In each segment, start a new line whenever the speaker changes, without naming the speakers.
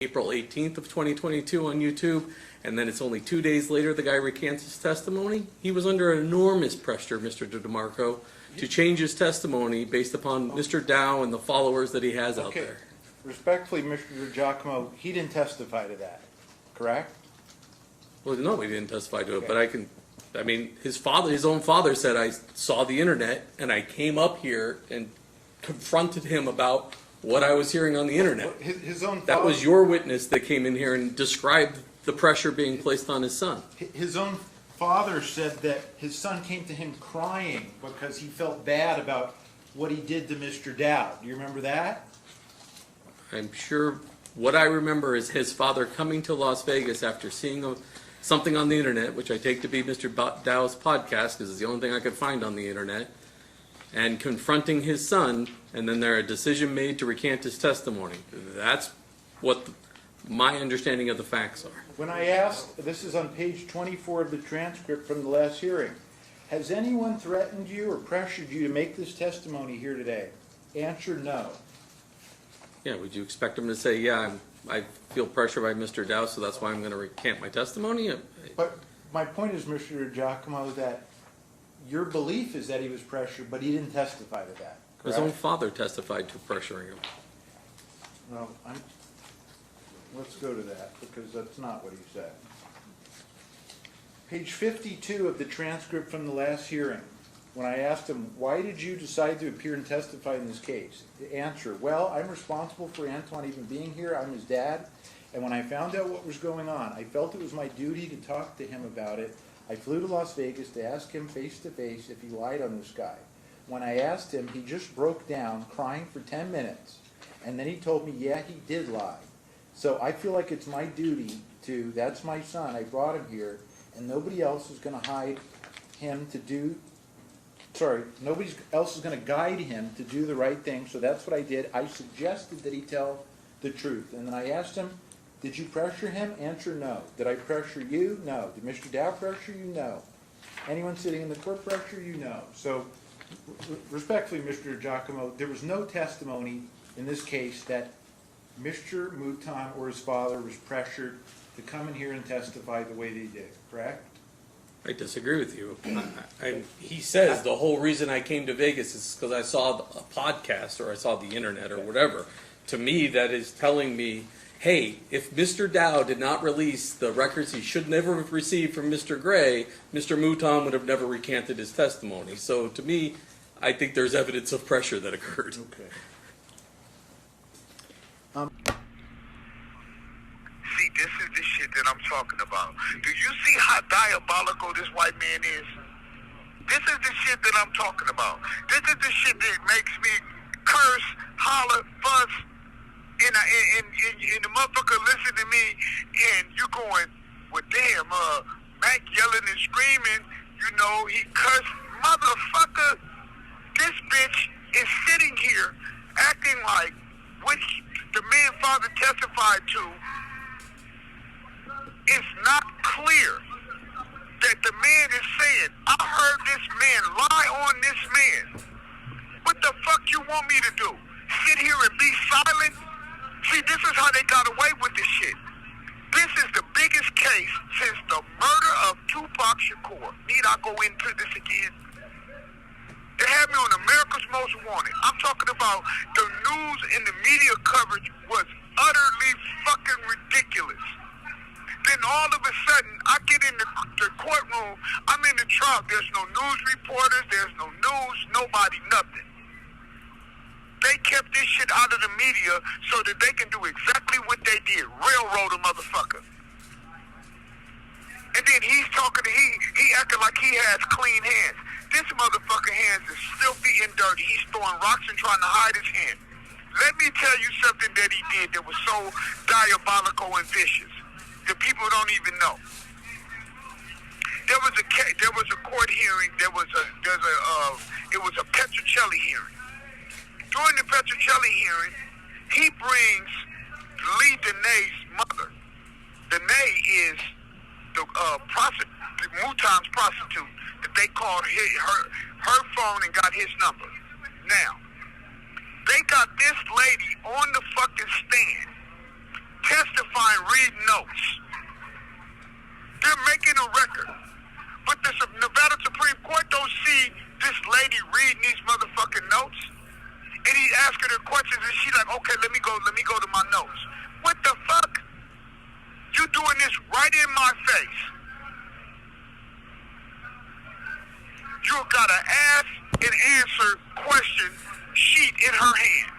April 18th of 2022 on YouTube, and then it's only 2 days later the guy recants his testimony. He was under enormous pressure, Mr. DeMarco, to change his testimony based upon Mr. Dow and the followers that he has out there.
Respectfully, Mr. Giacomo, he didn't testify to that, correct?
Well, no, he didn't testify to it, but I mean, his own father said, I saw the internet and I came up here and confronted him about what I was hearing on the internet.
His own father,
that was your witness that came in here and described the pressure being placed on his son.
His own father said that his son came to him crying because he felt bad about what he did to Mr. Dow. Do you remember that?
I'm sure what I remember is his father coming to Las Vegas after seeing something on the internet, which I take to be Mr. Dow's podcast, because it's the only thing I could find on the internet, and confronting his son, and then there a decision made to recant his testimony. That's what my understanding of the facts are.
When I asked, this is on page 24 of the transcript from the last hearing, has anyone threatened you or pressured you to make this testimony here today? Answer, no.
Yeah, would you expect him to say, yeah, I feel pressure by Mr. Dow, so that's why I'm going to recant my testimony?
But my point is, Mr. Giacomo, that your belief is that he was pressured, but he didn't testify to that, correct?
His own father testified to pressuring him.
Well, let's go to that, because that's not what he said. Page 52 of the transcript from the last hearing. When I asked him, why did you decide to appear and testify in this case? The answer, well, I'm responsible for Antoine even being here. I'm his dad. And when I found out what was going on, I felt it was my duty to talk to him about it. I flew to Las Vegas to ask him face to face if he lied on this guy. When I asked him, he just broke down, crying for 10 minutes. And then he told me, yeah, he did lie. So I feel like it's my duty to, that's my son, I brought him here, and nobody else is going to hide him to do, nobody else is going to guide him to do the right thing, so that's what I did. I suggested that he tell the truth. And then I asked him, did you pressure him? Answer, no. Did I pressure you? No. Did Mr. Dow pressure you? No. Anyone sitting in the court pressure you? No. So, respectfully, Mr. Giacomo, there was no testimony in this case that Mr. Mouton or his father was pressured to come in here and testify the way they did, correct?
I disagree with you. He says the whole reason I came to Vegas is because I saw a podcast or I saw the internet or whatever. To me, that is telling me, hey, if Mr. Dow did not release the records he should never have received from Mr. Gray, Mr. Mouton would have never recanted his testimony. So to me, I think there's evidence of pressure that occurred.
Okay.
See, this is the shit that I'm talking about. Do you see how diabolical this white man is? This is the shit that I'm talking about. This is the shit that makes me curse, holler, fuss, and the motherfucker listen to me, and you going, well, damn, Mac yelling and screaming, you know, he cursed. Motherfucker, this bitch is sitting here acting like what the man father testified to. It's not clear that the man is saying, I heard this man lie on this man. What the fuck you want me to do? Sit here and be silent? See, this is how they got away with this shit. This is the biggest case since the murder of Tupac Shakur. Need I go into this again? They had me on America's Most Wanted. I'm talking about the news and the media coverage was utterly fucking ridiculous. Then all of a sudden, I get in the courtroom, I'm in the trial, there's no news reporters, there's no news, nobody, nothing. They kept this shit out of the media so that they can do exactly what they did, railroad a motherfucker. And then he's talking, he acting like he has clean hands. This motherfucker hands is filthy and dirty. He's throwing rocks and trying to hide his hand. Let me tell you something that he did that was so diabolical and vicious. The people don't even know. There was a court hearing. It was a Petrocelli hearing. During the Petrocelli hearing, he brings Lee Dene's mother. Dene is the Mouton's prostitute that they called her phone and got his number. Now, they got this lady on the fucking stand testifying let me go to my notes. What the fuck? You doing this right in my face. You got an ask and answer question sheet in her hand.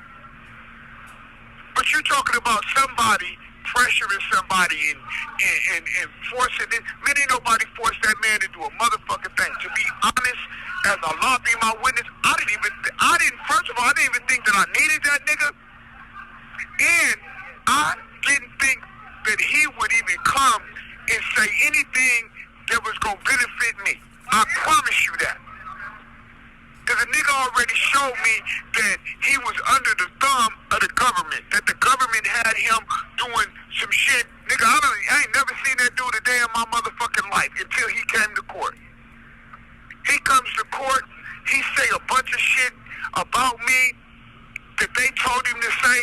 But you're talking about somebody pressuring somebody and forcing it. Man, ain't nobody forced that man to do a motherfucking thing. To be honest, as Allah be my witness, first of all, I didn't even think that I needed that nigga. And I didn't think that he would even come and say anything that was going to benefit me. I promise you that. Because the nigga already showed me that he was under the thumb of the government, that the government had him doing some shit. Nigga, I ain't never seen that dude a day in my motherfucking life until he came to court. He comes to court, he say a bunch of shit about me that they told him to say,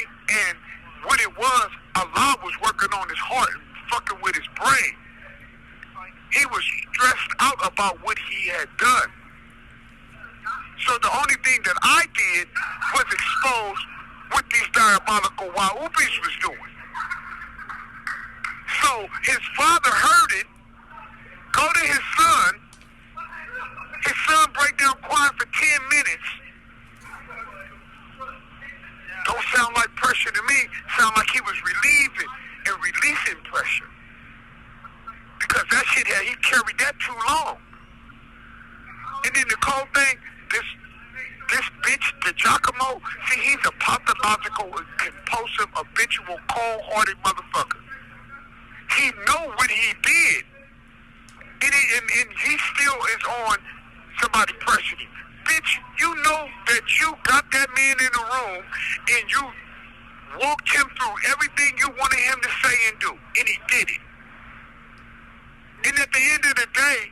and what it was, Allah was working on his heart and fucking with his brain. He was stressed out about what he had done. So the only thing that I did was expose what these diabolical Wahubis was doing. So his father heard it, go to his son break down crying for 10 minutes. Don't sound like pressure to me, sound like he was relieving and releasing pressure. Because that shit he carried that too long. And then the cold thing, this bitch, the Giacomo, see, he's a pathological, compulsive, habitual, cold-hearted motherfucker. He know what he did. And he still is on somebody pressuring him. Bitch, you know that you got that man in the room and you walked him through everything you wanted him to say and do. And he did it. And at the end of the day,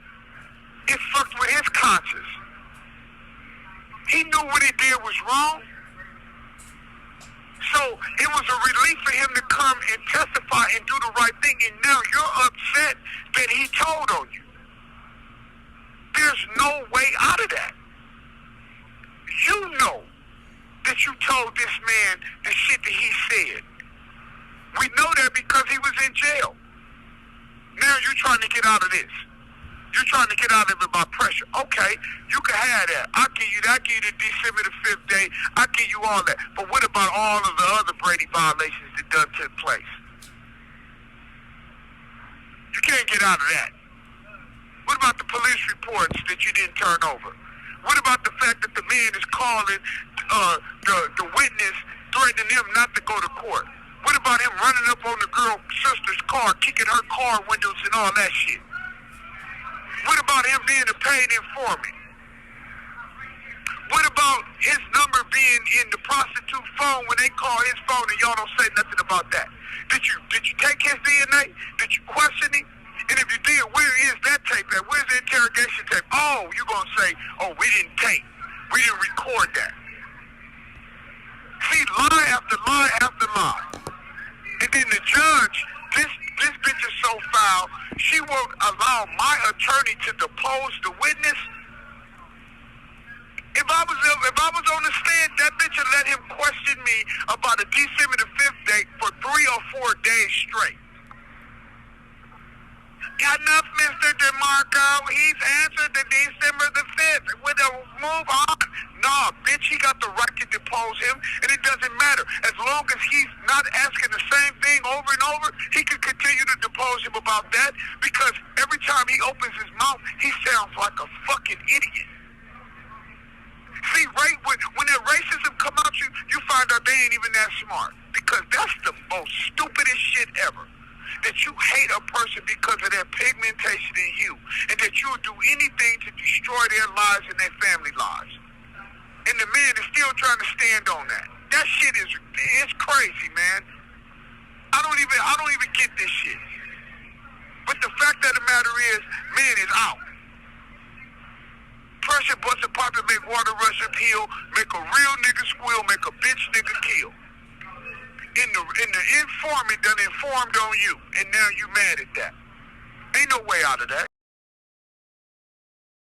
it fucked with his conscience. He knew what he did was wrong. So it was a relief for him to come and testify and do the right thing. And now you're upset that he told on you. There's no way out of that. You know that you told this man the shit that he said. We know that because he was in jail. Now you're trying to get out of this. You're trying to get out of it by pressure. Okay, you can have that. I'll give you that. I'll give you the December the 5th day. I'll give you all that. But what about all of the other Brady violations that done took place? You can't get out of that. What about the police reports that you didn't turn over? What about the fact that the man is calling the witness, threatening him not to go to court? What about him running up on the girl's sister's car, kicking her car windows and all that shit? What about him being a paid informant? What about his number being in the prostitute phone when they call his phone and y'all don't say nothing about that? Did you take his DNA? Did you question him? And if you did, where is that tape at? Where's the interrogation tape? Oh, you're going to say, oh, we didn't tape. We didn't record that. See, lie after lie after lie. And then the judge, this bitch is so foul, she won't allow my attorney to depose the witness. If I was on the stand, that bitch would let him question me about a December the 5th date for 3 or 4 days straight. Enough, Mr. DeMarco. He's answered the December the 5th. With a move on. Nah, bitch, he got the right to depose him, and it doesn't matter. As long as he's not asking the same thing over and over, he can continue to depose him about that, because every time he opens his mouth, he sounds like a fucking idiot. See, right when that racism come out, you find out they ain't even that smart, because that's the most stupidest shit ever. That you hate a person because of their pigmentation in hue, and that you'll do anything to destroy their lives and their family lives. And the man is still trying to stand on that. That shit it's crazy, man. I don't even get this shit. But the fact of the matter is, man is out. Pressure busting poppin', make water rush uphill, make a real nigga squeal, make a bitch nigga kill. And the informant done informed on you, and now you mad at that. Ain't no way out of that.